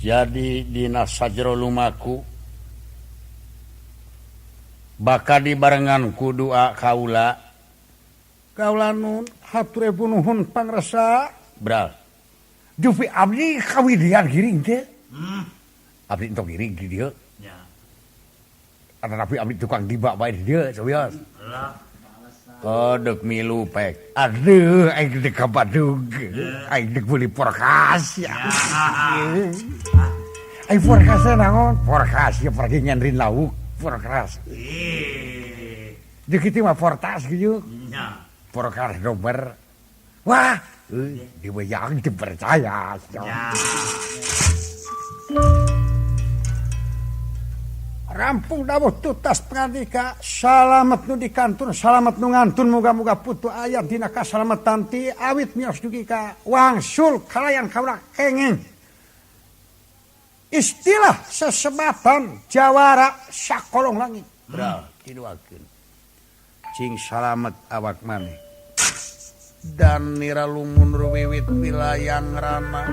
jadi dinas sajro lumaku bakal dibarengan kudua kaula nun hatur nuhun pangrasa bral Jufi abdi kawidian giring teh abdi entok giring di dieu ada tapi abdi tukang dibak bae di dieu cobios kodek milu pek aduh aing dek kabadug aing dek beli porkas ya aing porkas naon porkas ya pergi nyanrin lauk porkas jadi mah portas gitu porkas dober wah dibayang dipercaya rampung dawuh tutas pangandika salamet nu di kantun salamet nu ngantun muga-muga putu ayat dina kasalametan ti awit mios dugi ka wangsul kalayan kaula kenging istilah sesebatan jawara sakolong langit bral kiduakeun cing salamet awak maneh dan nira lumun ruwiwit wilayang rama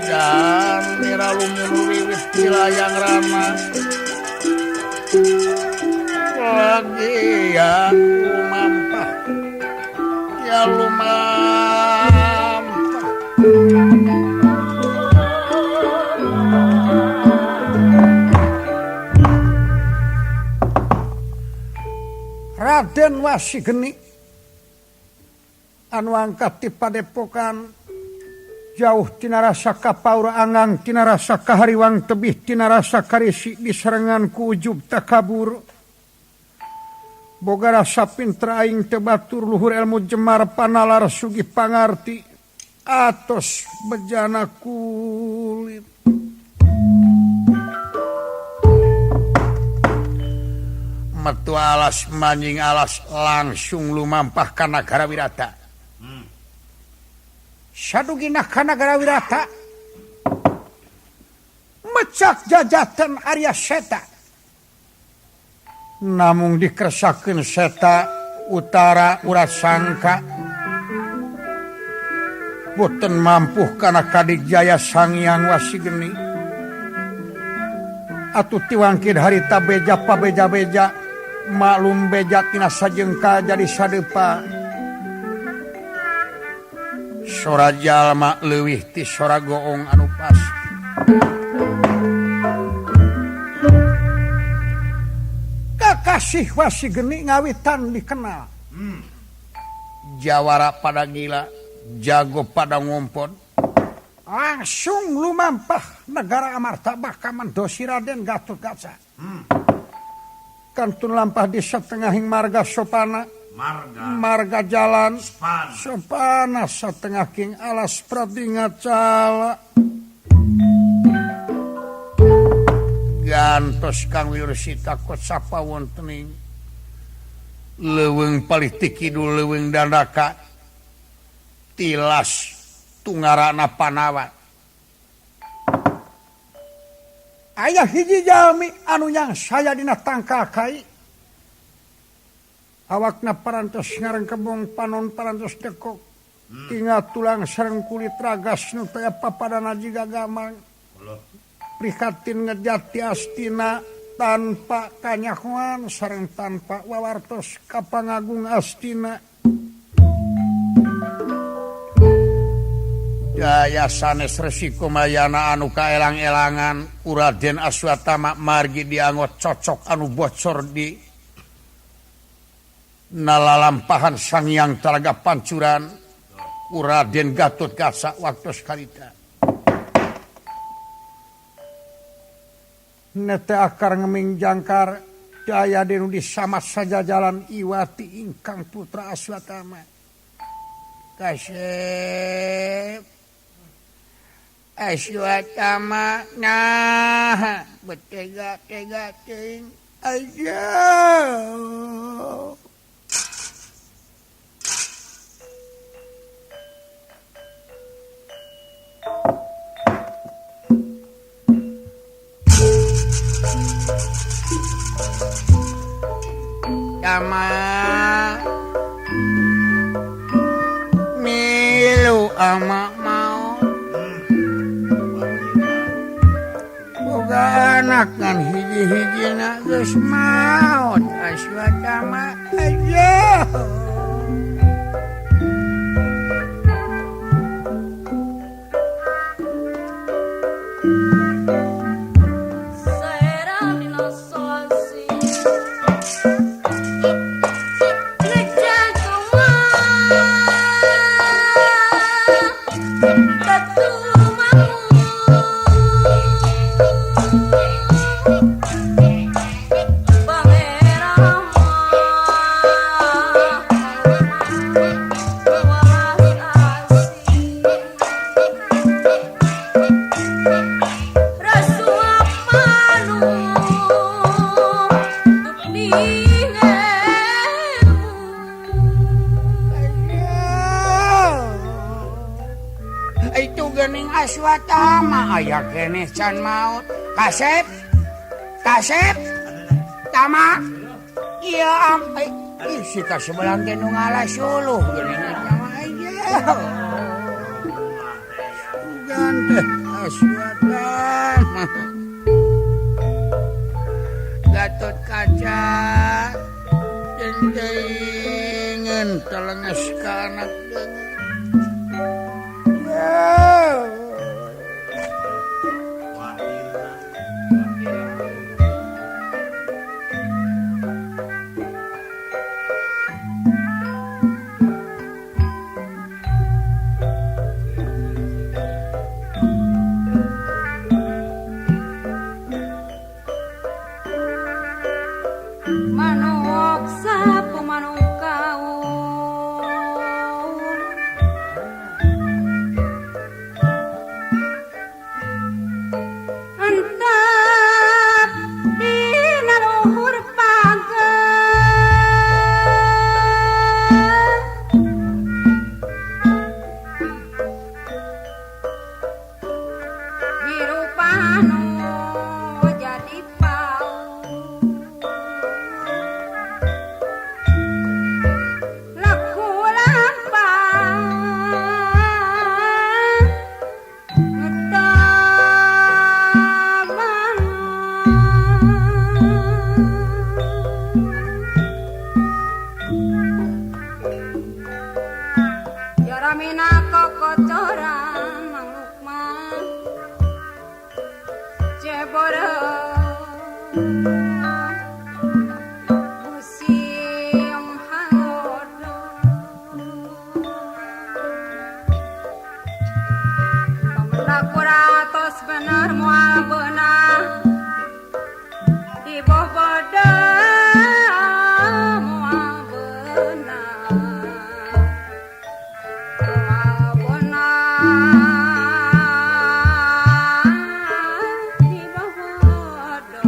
dan nira lumun ruwiwit wilayang rama lagi ya lumampah ya lumampah Raden Wasigeni anu angkat ti padepokan jauh tina rasa kapaura angang tina rasa kahariwang tebih tina rasa karisi diserengan ku ujub takabur boga rasa pinter aing teu batur luhur ilmu jemar panalar sugih pangarti atos bejana kulit metu alas manjing alas langsung lumampah ka nagara Wirata. Sadugina ka nagara Wirata mecak jajatan Arya Seta namung dikeresakeun Seta utara urat sangka boten mampu kana kadigjaya Sangyang Wasigeni atuh tiwangkid harita beja pabeja-beja maklum beja tina sajengka jadi sadepa sora jalma leuwih ti sora goong anu pasti kakasih Wasigeni ngawitan dikenal jawara pada gila jago pada ngompon langsung lumampah negara Amartabah ka mandosi Raden Gatotkaca kantun lampah di satengahing marga sopana marga jalan sopana satengah king alas pradingacala gantos Kang Wirsita kosapa wontening leuweung palih ti kidul leuweung dandaka tilas tungarana Panawan aya hiji jalmi anu yang saya dina tangka kai awakna parantos ngareng kebong panon parantos dekok tinggal tulang sareng kulit ragas nu taya papadana jiga gamang prihatin ngejati astina tanpa kanyahoan sareng tanpa wawartos kapangagung astina daya sanes resiko mayana anu kaelang-elangan Raden Aswatama margi diangot cocok anu bocor di nalalampahan Sangyang Talaga Pancuran Raden Gatotkaca waktu sekalita nete akar ngeming jangkar daya denu disamat saja jalan iwati ingkang putra Aswatama kasep Aswatama nah betega-tega ting aja ama mau boga anak kan hiji-hijina geus maot Aswatama aja. Itu gening Aswatama aya keneh can maut. Kasep Tama iya ampe si kasebelang teh nu ngalas suluh gening Tama aja. Ganteh Aswatama Gatot Kaca cendengan telenges ka anak manuk sapu manuk kaun entap dina luhur pagar dirupanu jadi pau laku lampang Jaramina kokotoran manuk mah ceboro musim hangodo pamelaku bener moal beunah di boboda moal beunah moal beunah di boboda.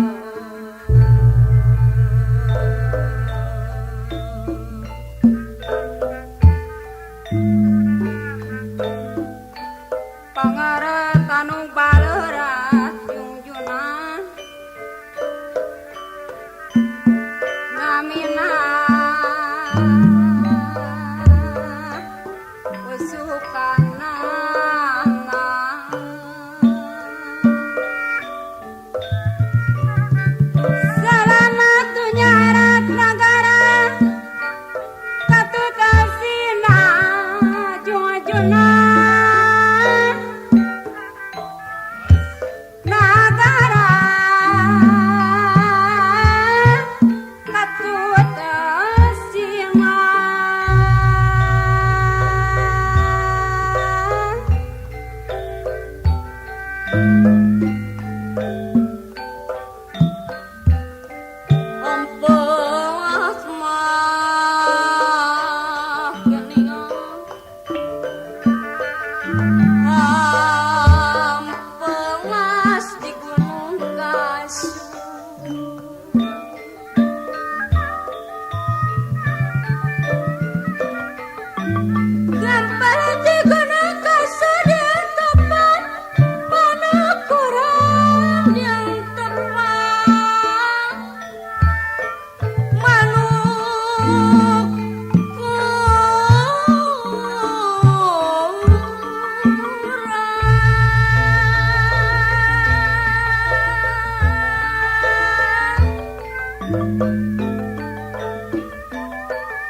Pangaretan nu baleurat junjunan ngamina usukanana salamatu nyarat nagara katutasina junjuna nagara katutasina Empelas mah geningan Empelas di Gunung Kasur Gampar di Gunung Kasur yang tepat mana kurang yang tepat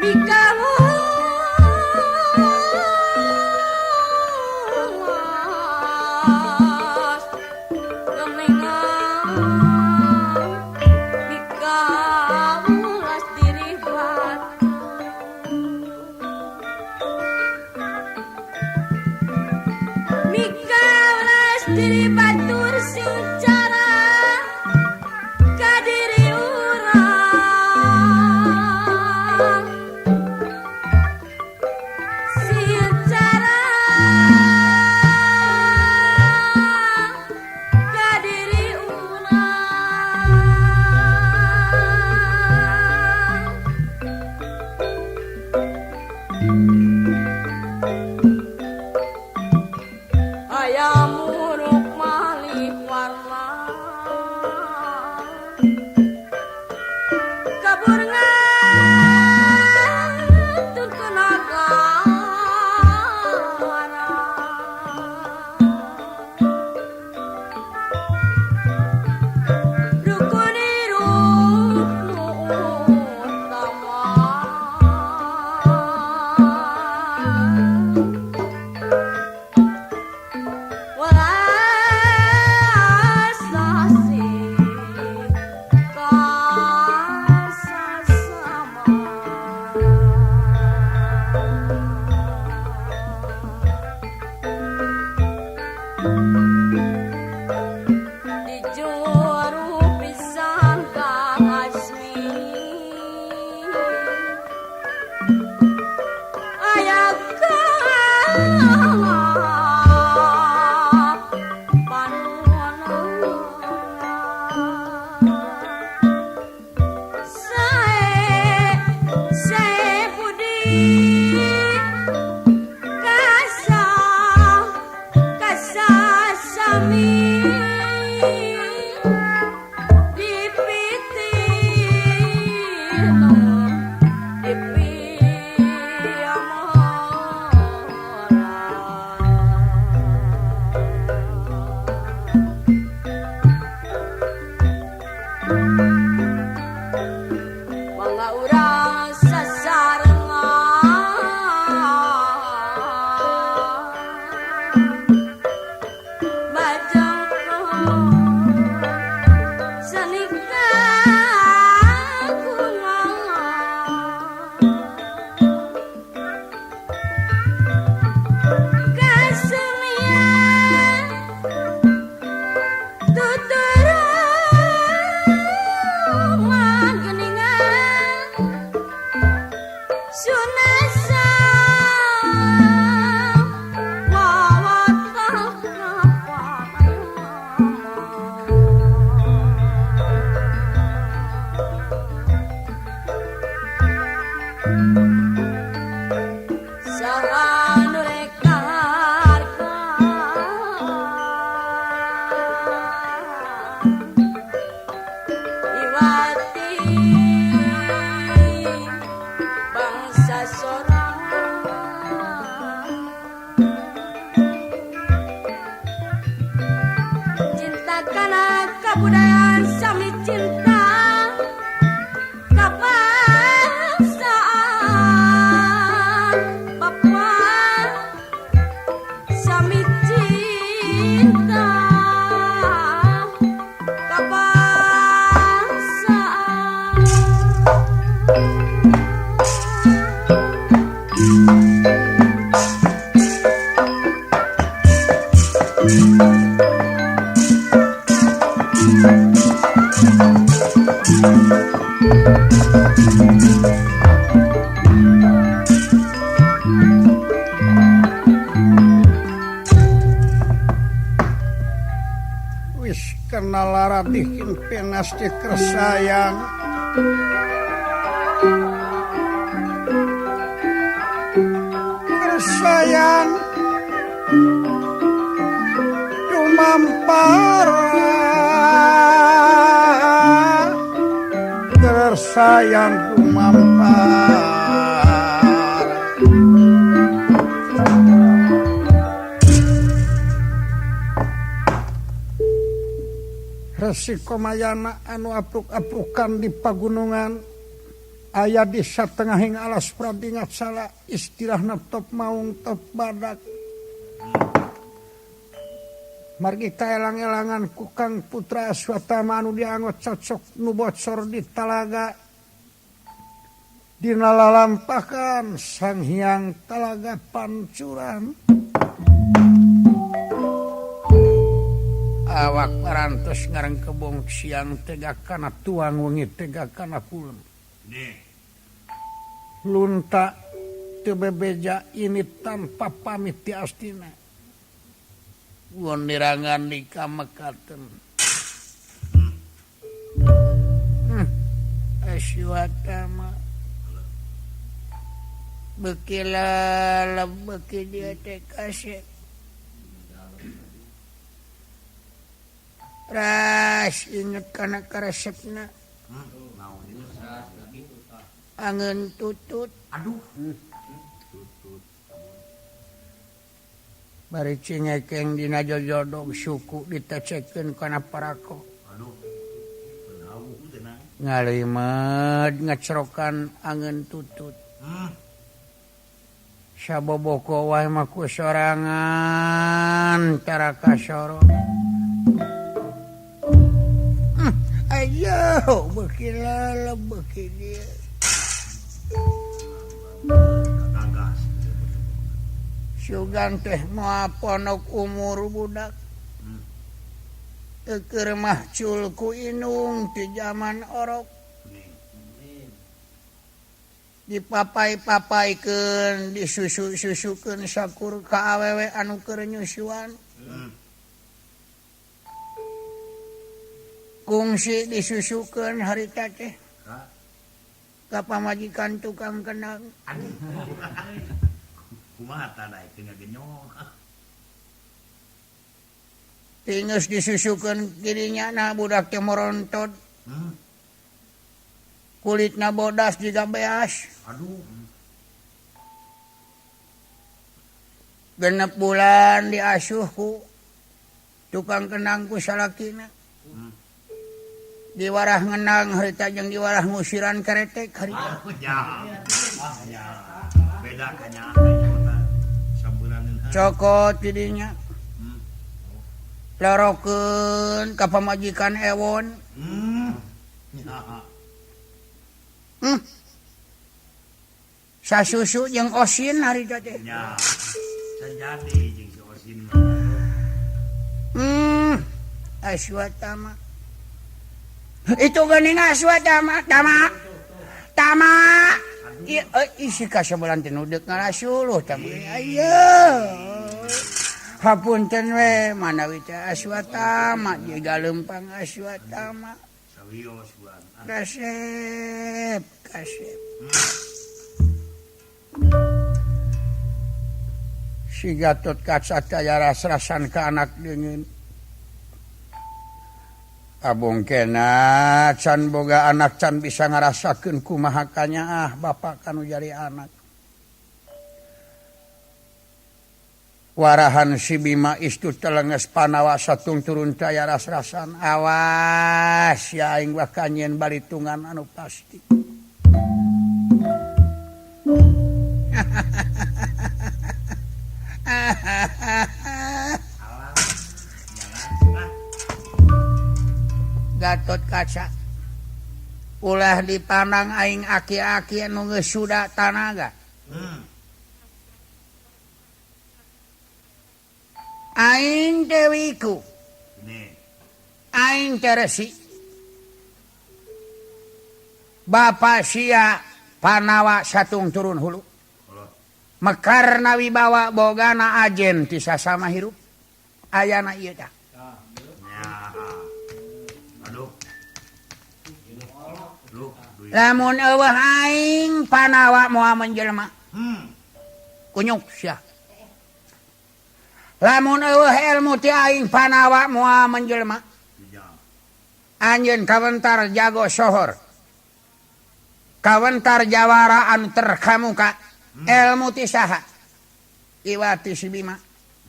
Mikamu gemengan Mikamulas diri batu Mikamulas diri batur sing cara kadiri urang sing cara kadiri urang ayam muruk malih warna kabur ngantuk kenagara rukuni ruknu utama Walasasi kasasama dijuru pisan Kang Asmi aya Sae budi kasa sami dipitino mangga urang sasarengan bajang sanikah kasemian tuturung mageningan sunasa wawatah Saha nureka harga Iwati bangsa sorangan cinta kana kabudayaan sami cinta kabangsaan Bapa sami cinta wis kenal laratihin penasti kersayang kersayang dumampara kersayang dumampara Resi Komayana anu apuk-apukan di pagunungan aya di satengahing alas pradingat salah istilahna top maung top badak margi kaelang-elangan kukang putra Aswatama anu diangot cocok nu bocor di talaga dina lalampahan Sang Hyang Talaga Pancuran awak parantos ngareng kebong siang tegak kana tuang wengi tegak kana kulem lunta teu bebeja ini tanpa pamit ti astina wonirangan di kamekaten Aswatama bekila beki dia teh kasih ras inget kana karesepna angin tutut bari cingekeng dina jojodog suku ditecekeun kana parako ngalimet ngecrokan angin tutut saboboko wae mah ku sorangan tara kasoro ayo bekila beki dia sugan teh moal ponok umur budak keur mah culku inung ti zaman orok dipapai-papaikeun disusu-susukeun sakur ka awewe anu keur nyusuan kungsi disusukeun harita teh ka pamajikan tukang kenang kumaha tanda itu ngagenyong Tingus disusukeun dirinya na budak teh morontot kulitna bodas juga beas genep bulan diasuh ku tukang kenang ku salakina diwarah ngenang harita jeung diwarah ngusiran karetek harita beda kanya cokot didinya lorokeun ka pamajikan ewon sasusu jeung osin harita teh nya sajadi jeung si osin Aswatama itu geuning Aswatama tama isi kasabulan teh nu deuk ngarasuluh tah ayo hapunten we manawi teh Aswatama jiga lempang Aswatama sawios bulan kasep si Gatot Kaca taya ras-rasan ka anak deungeun abongkena can boga anak can bisa ngarasakeun kumaha kanyaah bapak kanu jari anak warahan si Bima istu telenges panawa satung turun taya ras-rasan awas ya aing bakanyen balitungan anu pasti Gatot Kaca ulah dipandang aing aki-aki anu geus suda tanaga aing dewiku aing teresi Bapak sia panawa satung turun hulu mekarna wibawa bogana ajen ti sasama hirup ayana ieu tah lamun eueuh aing panawa moal menjelma kunyuk sia lamun eueuh ilmu ti aing panawa moal menjelma anjeun kawentar jago sohor kawentar jawara anu terkamuka ilmu ti saha iwati si Bima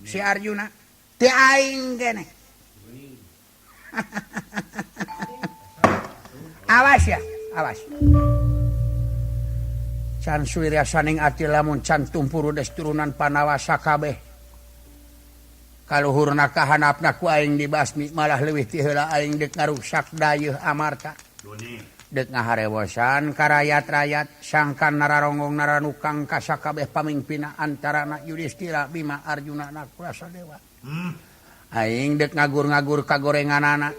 si Arjuna ti aing keneh Awas ya, awas. Can suwirya saning ati lamun can tumpuru des turunan panawasa kabeh. Kaluhurna kahanapna ku aing dibasmi malah leuwih ti heula aing deuk ngaruksak dayeuh amarta. Deuk ngaharewosan ka rakyat-rakyat sangkan nararonggong naranukang ka sakabeh pamingpina antarana Yudhistira, Bima, Arjuna, Prasadewa. Aing deuk ngagur-ngagur kagorenganana.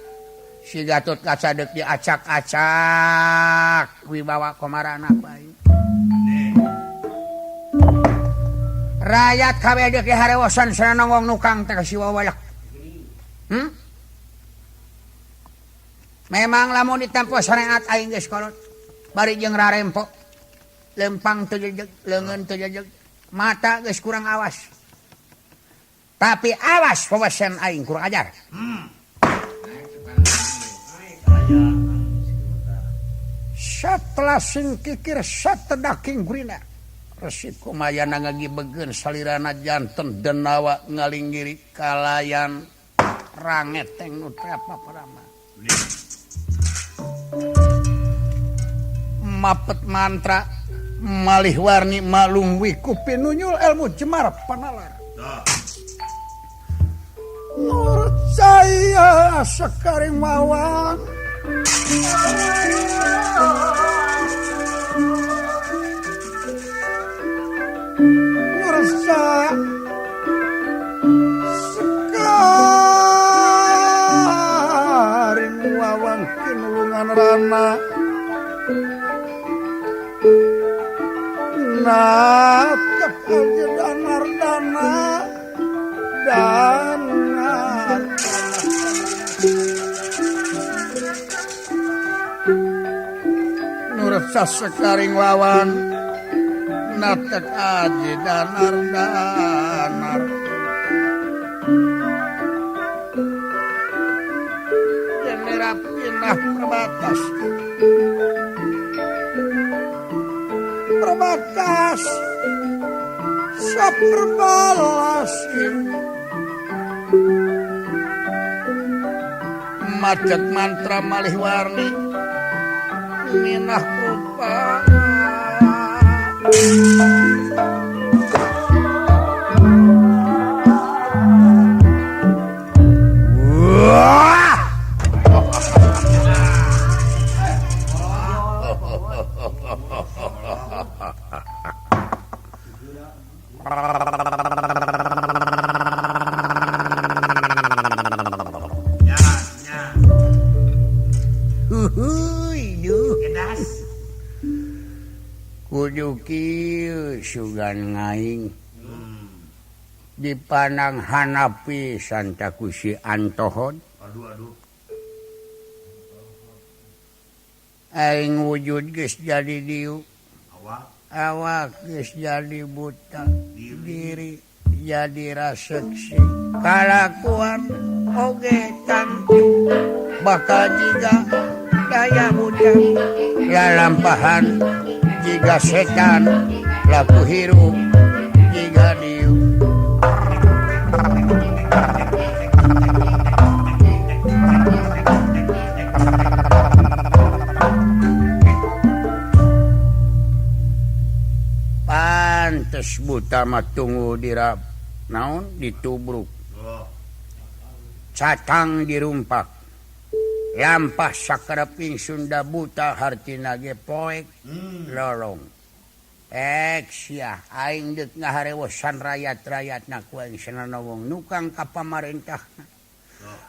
Si Gatotkaca deuk diacak-acak wibawa komarana ku aing. Rakyat kabeh deuk diharewosan sananongong nukang teh si wawayak. Memang lamun ditampo sareat aing geus kolot. Bari jeung rarempo. Lempang teu jejeug, leungeun teu jejeug, mata geus kurang awas. Tapi awas wawasan aing kurang ajar. Setelah sing kikir satedaking gurina. Resi kumayana ngagibegeun salirana janten denawa ngalinggiri kalayan rangeteng nu teu apa-apa. Mapet mantra malih warni malung wiku pinunyul ilmu jemar panalar. Nur caya sekaring mawang nursa sekaring mawang kinulungan rana natek aja danar-dana danar nursa sekaring wawan natek aja danar-danar yang nirap pindah perbatas saperbalasin macet mantra malih warni minah rupa kudu kieu sugan ngaing dipandang hanapi santaku si antohod aing wujud geus jadi diu awak geus jadi buta diri jadi raseksi kalakuan oge tangtu bakal jiga daya buta lalampahan jiga setan laku hirup jiga diu pantes buta mah tunggu dirap naon ditubruk catang dirumpak lampah sakreping Sunda buta hartina ge poek lorong sia aing deuk ngaharewosan rakyat-rakyatna ku aing sananowong nukang ka pamarentahna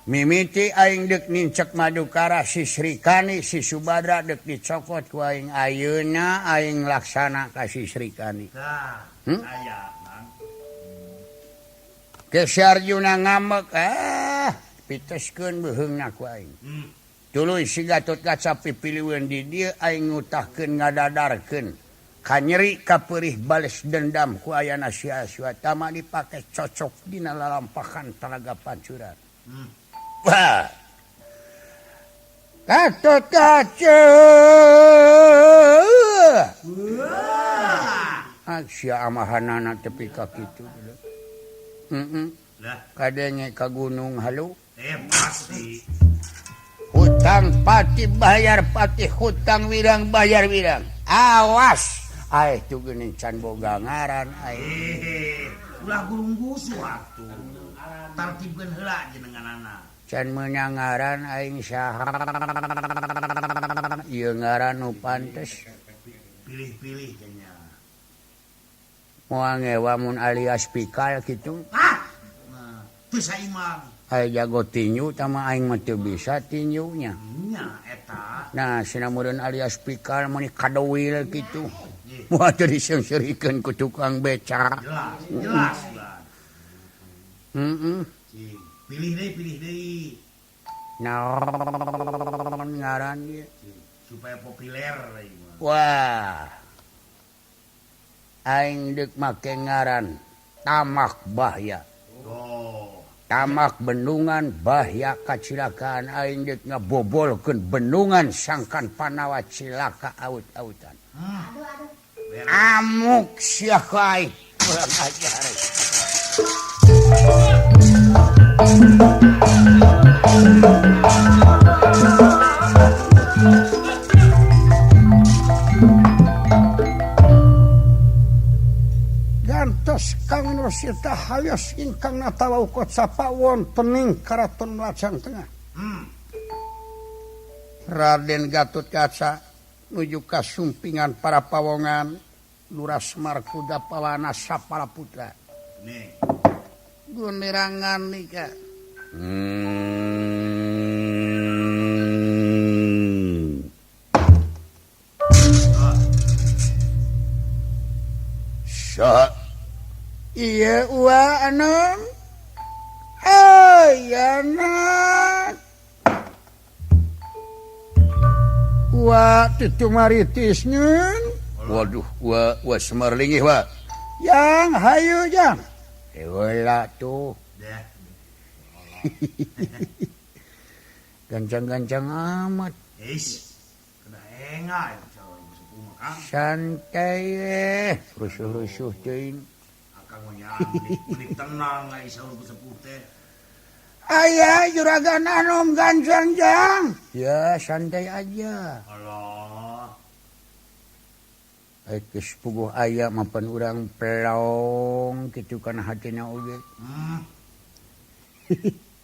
mimiti aing deuk nincek madukara si Srikani si Subadra deuk dicokot ku aing ayeuna aing laksana ka si Srikani Ke Arjuna ngambek piteskeun beuheungna ku aing tuluy si Gatotkaca pipiliweun di dieu aing ngutahkeun ngadadarkeun ka nyeri ka peurih bales dendam ku ayana si Aswatama dipake cocok dina lalampahan Talaga Pancuran wah Gatotkaca sia amahanana tepi ka kitu kadenge ka Gunung Halu pasti Hutan hutang pati bayar pati hutang wirang bayar wirang. Awas. Itu geuning can boga ngaran ulah gurung suatu tartibkeun heula jenenganana. Can meunang ngaran aing saha ieu ngaran nu pantes. Pilih-pilih nya. Moal ngewa mun alias pikal kitu. Nah, teu saimang. Aya jago tinju tama aing mah teu bisa tinjunya. Nya eta. Nah, sinamureun alias pikal meni kadowil kitu. Moal teu diseungsirikeun ku tukang beca. Jelas. Heeh. Pilih deui. Naon ngaran ieu? Supaya populer Wah. Aing deuk make ngaran Tamak Bahya. Oh. Tamak bendungan bahya kacilakaan aing deuk ngabobolkeun bendungan sangkan panawa cilaka aut-autan. Amuk sia kai kurang ajar. Gantos Kang Nursita hayos ingkang natawa ukot sapa wontening karaton Melajang Tengah. Raden Gatot Kaca nuju ka sumpingan para pawongan Lurah Semar Kuda Pawana sapara putra. Nih. Gunerangan nika. Sa iya wa anom. Anak. Wa titu maritis nyun. Waduh, wa Semar Linggih wa. Yang hayu jang. Heula tuh. Dah. Gancang-gancang amat. Kena enggak sepuh mah Santai rusuh-rusuh teuing. Akang mah nya menit tenang ai saur sepuh teh. Aya juragan anom gancang jang. Ya, santai aja. Allah. Geus puguh aya mapan urang pelong kitu kana hatina oge.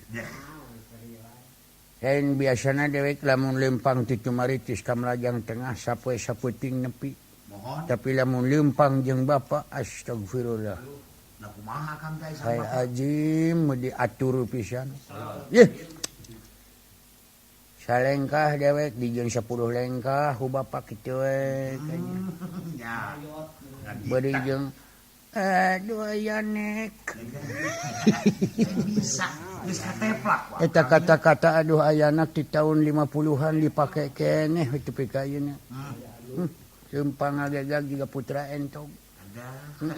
Dah. Lain biasana dewek lamun lempang ti Tumaritis ka Melajang Tengah sapoe saputing nepi. Mohon. Tapi lamun lempang jeung bapa astagfirullah. Nah kumaha Kang teh Hai sama. Aji mau diatur pisan. Yeh. Salengkah dewek dijieun 10 lengkah ku bapa kitu we. Ya. Bari jeung aduh aya nek. Bisa. Geus kateplak wae. Eta kata-kata aduh ayana di tahun 50-an dipake keneh itu pikayeuna. Seumpang ngagagag juga putra entog. Ada.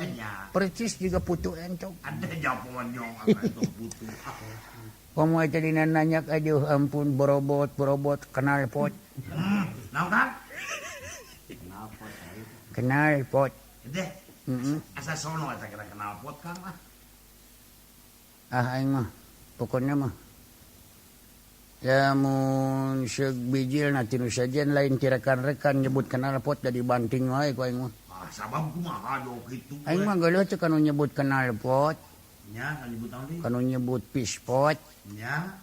Nya. Percis juga putu entog. Ada japoan nyong akang itu butuh. Komo tadi nanya aduh ampun borobot kenal pot. Naon Kang? Kenal pot. Deh. Heeh. Asa sono eta kira kenal pot Kang lah. Aing mah pokoknya mah lamun seug bijil nanti nu sajen lain rekan-rekan nyebut kenal pot dari banting wae ku aing mah. Sabab kumaha jo kitu. Aing mah geuleuh teh kanu nyebut kenal pot, Nya kan nyebut naon deui? kanu nyebut pispot, Nya.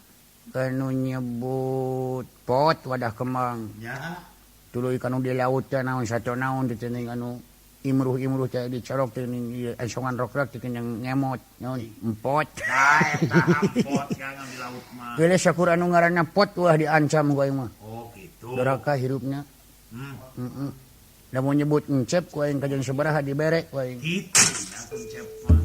kanu nyebut pot wadah kembang. Nya. Tuluy kanu di laut teh naon sato naon teh teuing anu imruh teh dicorok teh ning esongan rok-rok teh yang ngemot naon empot. Tah eta ampot Kang di laut mah. Geuleuh sakur anu ngaranna pot wah diancam ku aing mah. Oh gitu. Doraka hirupna. Hmm. Lamun nyebut encep ku aing kajeng sabaraha dibere ku aing. Gitu nya kuncep mah.